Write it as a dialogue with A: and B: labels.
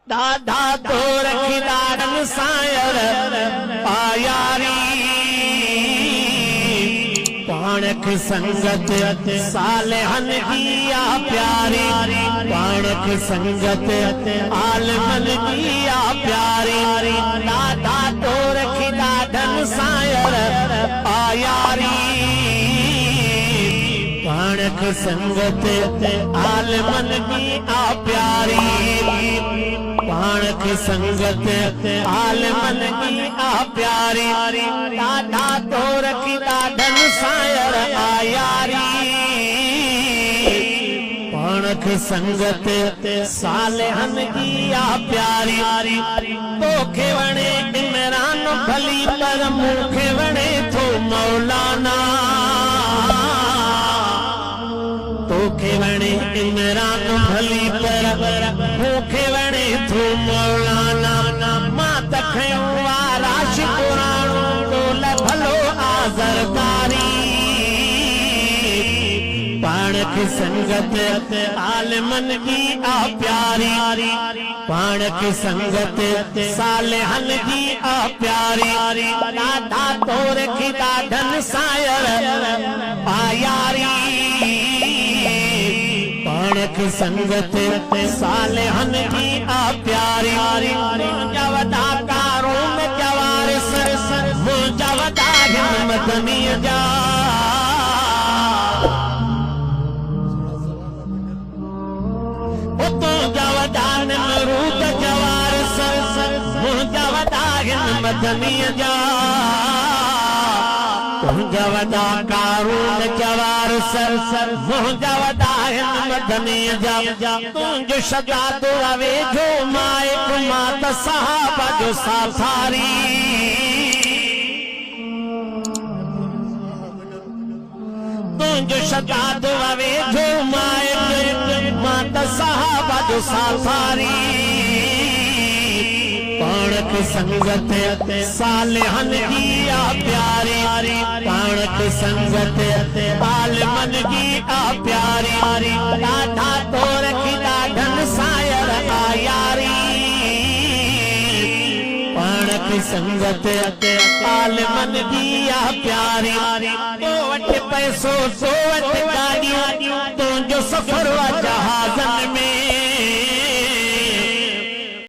A: दादा तो रखी दादन सायर आयारी पाणक संगत सालेहन किया प्यारी पाणक संगत आलमन किया प्यारी दादा तो रखी दादन सायर आयारी पाणक संगत आलमन किया प्यारी पाणक संगत आलमन की आ प्यारी दादा तो रखी दादन सायर आयारी पाणक संगत सालेहन की आ प्यारी तो खेवणे इमरान भली पर मुखे वणे थो मौलाना तो खेवणे इमरान भली पर मुखे वणे थो मौलाना मात खयो आराश पुराणो तोल भलो आज़रकारी पाणक संगत आलमन की आ प्यारी पाणक संगत सालेहन की आ प्यारी दादा तो रखी दादन सायर आयारी पाणक संगत सालेहन की आ प्यारी जवदा कारों में जवार सर जवदा मदनी जा तो जवदा मरूद जवार सर जवदा मदनी जा जवदा कारून जवार सर जवदा मदनी जा तुझ सदा तो रवे जो माइक मात साहबा जो साफारी तुझ सदा तो रवे जो माइक मात साहबा जो साफारी पाणक संगत सालेहन की आ प्यारी पाणक संगत आलमन की आ प्यारी दादा तो रखी दादन सायर आयारी पाणक संगत आलमन की आ प्यारी तो वट पैसो सो वट गाड़ियों तो जो सफर व जहाजन में